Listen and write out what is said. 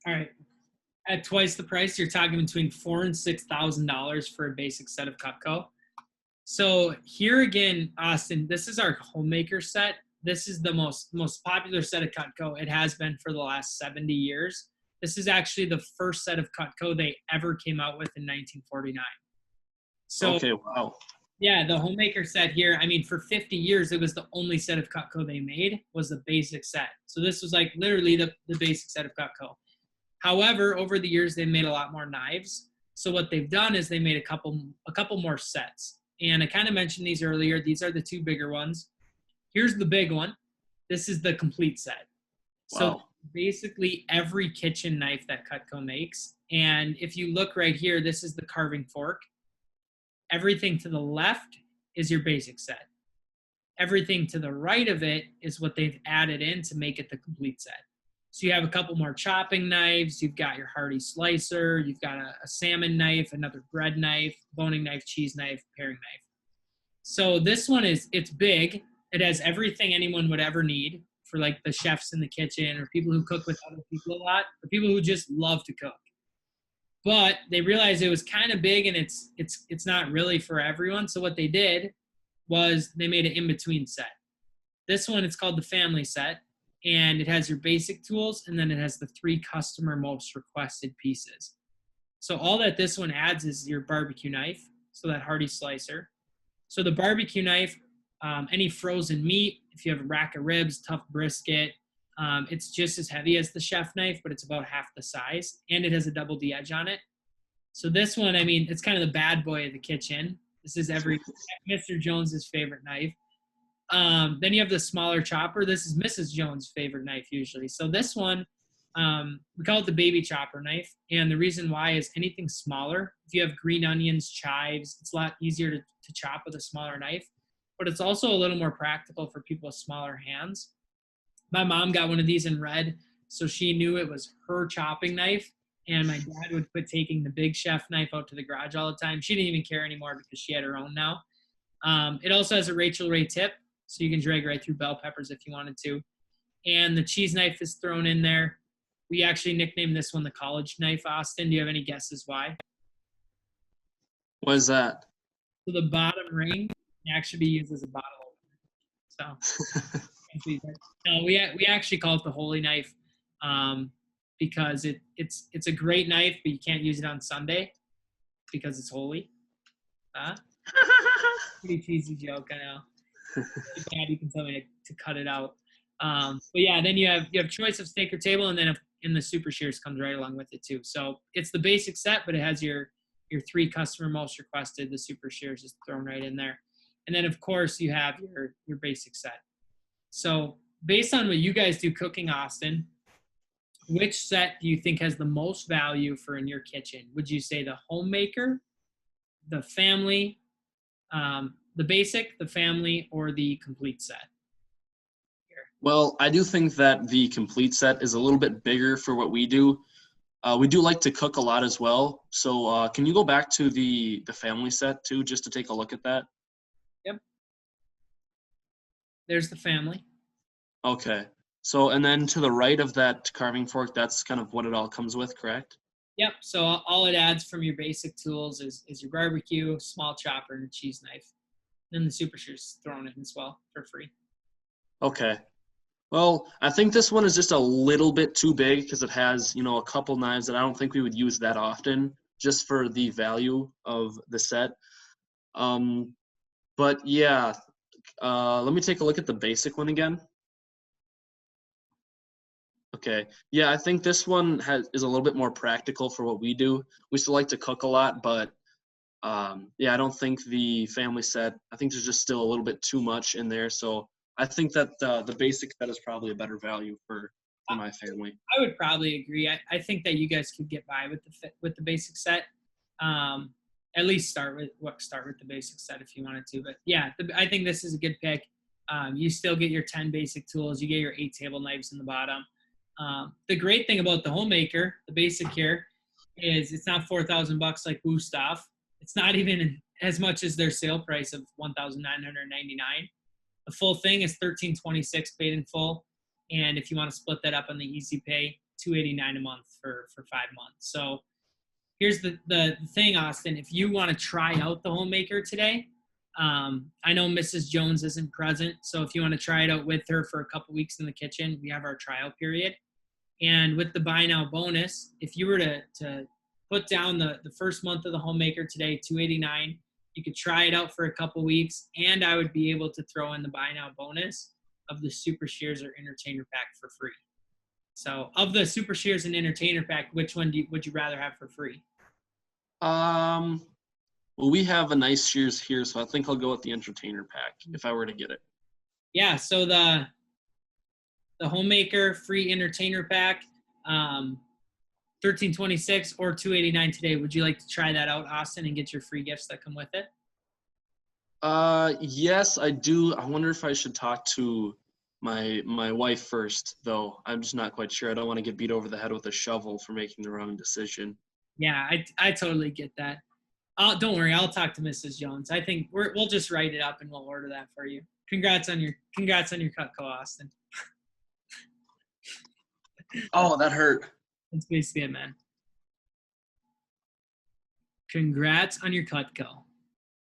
All right. At twice the price, you're talking between $4,000 and $6,000 for a basic set of Cutco. So here again, Austin, this is our homemaker set. This is the most popular set of Cutco. It has been for the last 70 years. This is actually the first set of Cutco they ever came out with in 1949. So Okay, wow. yeah, the homemaker set here, I mean, for 50 years, it was the only set of Cutco they made was the basic set. So this was like literally the basic set of Cutco. However, over the years, they made a lot more knives. So what they've done is they made a couple more sets. And I kind of mentioned these earlier. These are the two bigger ones. Here's the big one. This is the complete set. So Wow. basically every kitchen knife that Cutco makes. And if you look right here, this is the carving fork. Everything to the left is your basic set. Everything to the right of it is what they've added in to make it the complete set. So you have a couple more chopping knives. You've got your hearty slicer. You've got a salmon knife, another bread knife, boning knife, cheese knife, paring knife. So this one it's big. It has everything anyone would ever need for like the chefs in the kitchen or people who cook with other people a lot or people who just love to cook. But they realized it was kind of big and it's not really for everyone. So what they did was they made an in-between set. This one, it's called the family set, and it has your basic tools, and then it has the 3 customer most requested pieces. So all that this one adds is your barbecue knife, so that hearty slicer. So the barbecue knife, any frozen meat, if you have a rack of ribs, tough brisket, it's just as heavy as the chef knife, but it's about half the size, and it has a double D edge on it. So this one, I mean, it's kind of the bad boy of the kitchen. This is every Mr. Jones's favorite knife. Then you have the smaller chopper. This is Mrs. Jones' favorite knife usually. So this one, we call it the baby chopper knife. And the reason why is anything smaller. If you have green onions, chives, it's a lot easier to chop with a smaller knife. But it's also a little more practical for people with smaller hands. My mom got one of these in red, so she knew it was her chopping knife. And my dad would quit taking the big chef knife out to the garage all the time. She didn't even care anymore because she had her own now. It also has a Rachel Ray tip, so you can drag right through bell peppers if you wanted to. And the cheese knife is thrown in there. We actually nicknamed this one the college knife, Austin. Do you have any guesses why? What is that? So the bottom ring can actually be used as a bottle opener. So no, we actually call it the holy knife because it's a great knife, but you can't use it on Sunday because it's holy. Pretty cheesy joke, I know. You can tell me to cut it out. But yeah, then you have choice of steak or table, and then in the super shears comes right along with it too. So it's the basic set, but it has your 3 customer most requested. The super shears is thrown right in there, and then of course you have your basic set. So based on what you guys do cooking, Austin, which set do you think has the most value for in your kitchen? Would you say the homemaker, the family, the basic, the family, or the complete set? Well, I do think that the complete set is a little bit bigger for what we do. We do like to cook a lot as well. So can you go back to the family set too, just to take a look at that? Yep. There's the family. Okay. So, and then to the right of that carving fork, that's kind of what it all comes with, correct? Yep. So all it adds from your basic tools is your barbecue, small chopper, and a cheese knife. Then the super shears thrown in as well for free. Okay. Well, I think this one is just a little bit too big because it has, a couple knives that I don't think we would use that often just for the value of the set. But yeah, let me take a look at the basic one again. Okay. Yeah, I think this one is a little bit more practical for what we do. We still like to cook a lot, but yeah, I don't think the family set, I think there's just still a little bit too much in there. So I think that the basic set is probably a better value for my family. I would probably agree. I think that you guys could get by with the basic set. At least start with the basic set if you wanted to. But yeah, I think this is a good pick. You still get your 10 basic tools. You get your 8 table knives in the bottom. The great thing about the homemaker, the basic here, is it's not $4,000 like Wustoff. It's not even as much as their sale price of $1,999. The full thing is $1,326 paid in full, and if you want to split that up on the easy pay, $289 a month for 5 months. So here's the thing, Austin. If you want to try out the homemaker today, I know Mrs. Jones isn't present, so if you want to try it out with her for a couple weeks in the kitchen, we have our trial period. And with the buy now bonus, if you were to put down the first month of the homemaker today, $289, you could try it out for a couple weeks, and I would be able to throw in the buy now bonus of the Super Shears or Entertainer Pack for free. So of the Super Shears and Entertainer Pack, which one would you rather have for free? Well, we have a nice shears here, so I think I'll go with the Entertainer Pack if I were to get it. Yeah, so the homemaker free Entertainer Pack, $13.26 or $289 today. Would you like to try that out, Austin, and get your free gifts that come with it? Yes, I do. I wonder if I should talk to my wife first, though. I'm just not quite sure. I don't want to get beat over the head with a shovel for making the wrong decision. Yeah, I totally get that. Don't worry, I'll talk to Mrs. Jones. I think we'll just write it up and we'll order that for you. Congrats on your Cutco, Austin. Oh, that hurt. That's basically it, man. Congrats on your Cutco.